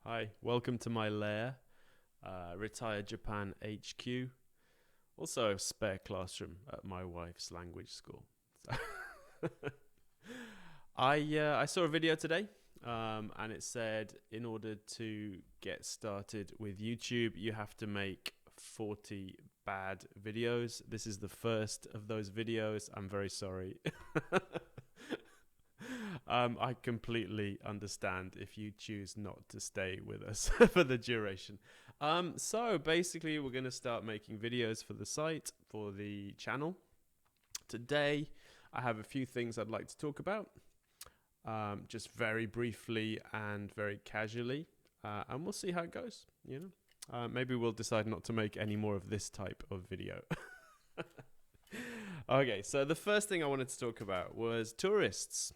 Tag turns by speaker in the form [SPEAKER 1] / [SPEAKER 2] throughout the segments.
[SPEAKER 1] Hi, welcome to my lair, RetireJapan HQ. Also, a spare classroom at my wife's language school. So I saw a video today, and it said in order to get started with YouTube, you have to make 40 bad videos. This is the first of those videos. I'm very sorry. I completely understand if you choose not to stay with us for the duration. So basically, we're going to start making videos for the site, for the channel. Today, I have a few things I'd like to talk about, just very briefly and very casually, and we'll see how it goes. Maybe we'll decide not to make any more of this type of video. Okay, so the first thing I wanted to talk about was tourists.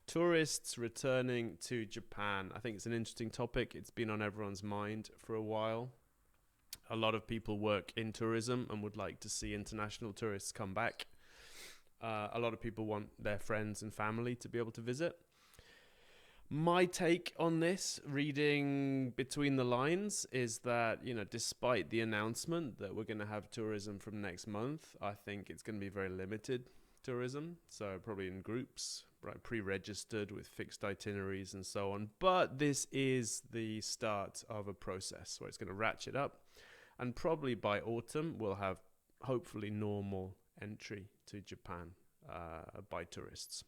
[SPEAKER 1] Tourists returning to Japan. I think it's an interesting topic. It's been on everyone's mind for a while. A lot of people work in tourism and would like to see international tourists come back. A lot of people want their friends and family to be able to visit. My take on this, reading between the lines, is that, despite the announcement that we're going to have tourism from next month, I think it's going to be very limited tourism. So probably in groups, right, pre-registered with fixed itineraries and so on. But this is the start of a process where it's going to ratchet up. And probably by autumn, we'll have hopefully normal entry to Japan by tourists.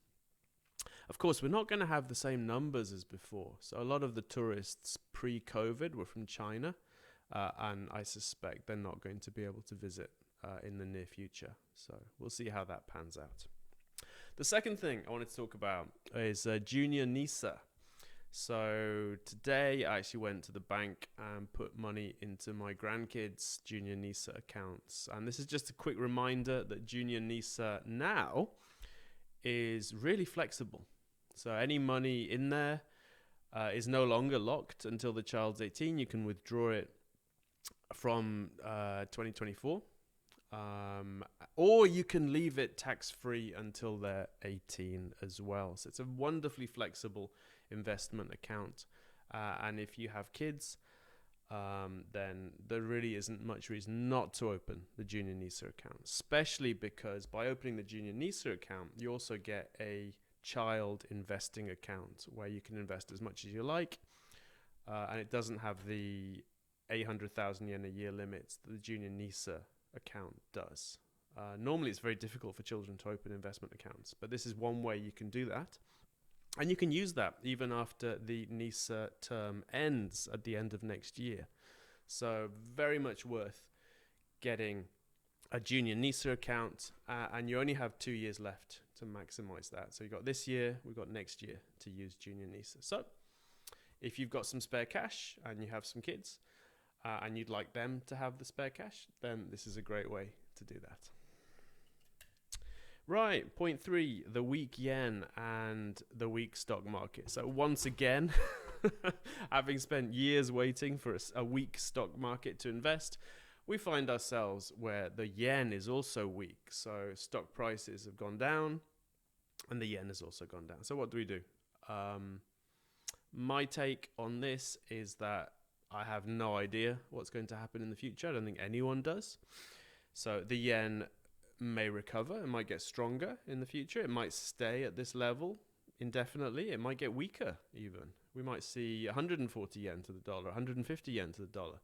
[SPEAKER 1] Of course, we're not going to have the same numbers as before. So a lot of the tourists pre-COVID were from China, and I suspect they're not going to be able to visit in the near future. So we'll see how that pans out. The second thing I wanted to talk about is junior NISA. So today I actually went to the bank and put money into my grandkids' junior NISA accounts. And this is just a quick reminder that junior NISA now is really flexible. So any money in there is no longer locked until the child's 18. You can withdraw it from 2024. Or you can leave it tax-free until they're 18 as well. So it's a wonderfully flexible investment account. And if you have kids, then there really isn't much reason not to open the Junior NISA account, especially because by opening the Junior NISA account, you also get a child investing account where you can invest as much as you like. And it doesn't have the 800,000 yen a year limits that the Junior NISA account does. Normally, it's very difficult for children to open investment accounts, but this is one way you can do that. And you can use that even after the NISA term ends at the end of next year. So very much worth getting a junior NISA account, and you only have 2 years left to maximize that. So you've got this year, we've got next year to use junior NISA. So if you've got some spare cash and you have some kids, and you'd like them to have the spare cash, then this is a great way to do that. Right, point 3, the weak yen and the weak stock market. So once again, having spent years waiting for a weak stock market to invest, we find ourselves where the yen is also weak. So stock prices have gone down and the yen has also gone down. So what do? My take on this is that I have no idea what's going to happen in the future. I don't think anyone does. So the yen may recover. It might get stronger in the future. It might stay at this level indefinitely. It might get weaker even. We might see 140 yen to the dollar, 150 yen to the dollar.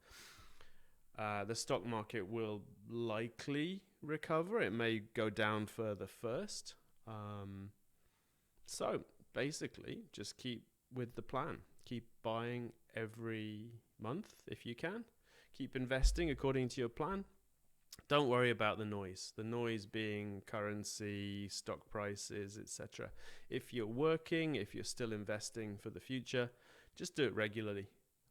[SPEAKER 1] The stock market will likely recover. It may go down further first. So basically, just keep with the plan. Keep buying every month if you can. Keep investing according to your plan. Don't worry about the noise. The noise being currency, stock prices, etc. If you're working, if you're still investing for the future, just do it regularly.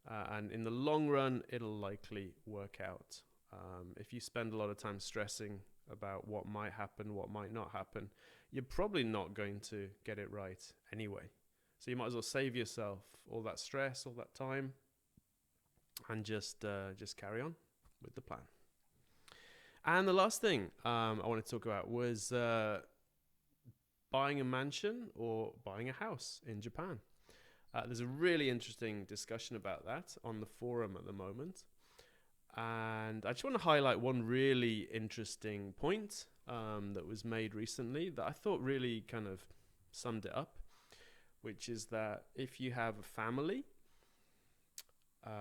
[SPEAKER 1] And in the long run, it'll likely work out. If you spend a lot of time stressing about what might happen, what might not happen, you're probably not going to get it right anyway. So you might as well save yourself all that stress, all that time, and just carry on with the plan. And the last thing I want to talk about was buying a mansion or buying a house in Japan. There's a really interesting discussion about that on the forum at the moment. And I just want to highlight one really interesting point that was made recently that I thought really kind of summed it up, which is that if you have a family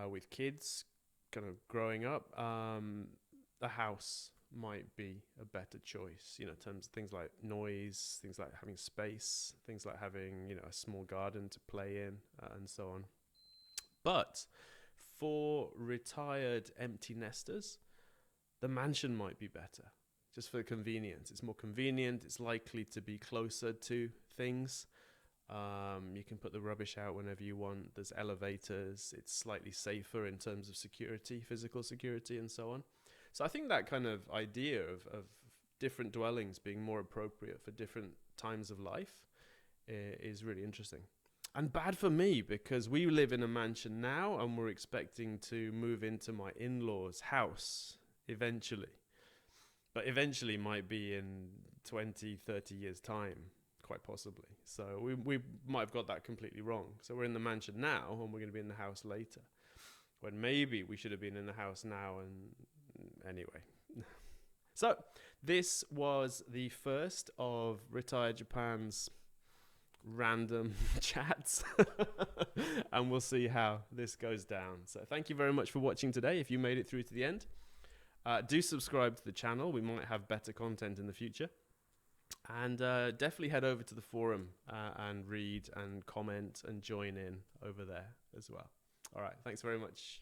[SPEAKER 1] with kids kind of growing up, a house might be a better choice, in terms of things like noise, things like having space, things like having, a small garden to play in, and so on. But for retired empty nesters, the mansion might be better, just for convenience. It's more convenient. It's likely to be closer to things. You can put the rubbish out whenever you want. There's elevators. It's slightly safer in terms of security, physical security, and so on. So I think that kind of idea of different dwellings being more appropriate for different times of life is really interesting. And bad for me, because we live in a mansion now and we're expecting to move into my in-laws' house eventually. But eventually might be in 20, 30 years' time, quite possibly. So we might have got that completely wrong. So we're in the mansion now and we're going to be in the house later, when maybe we should have been in the house now. And anyway. So this was the first of Retire Japan's random chats and we'll see how this goes down. So thank you very much for watching today. If you made it through to the end, do subscribe to the channel. We might have better content in the future, and definitely head over to the forum and read and comment and join in over there as well. All right, thanks very much.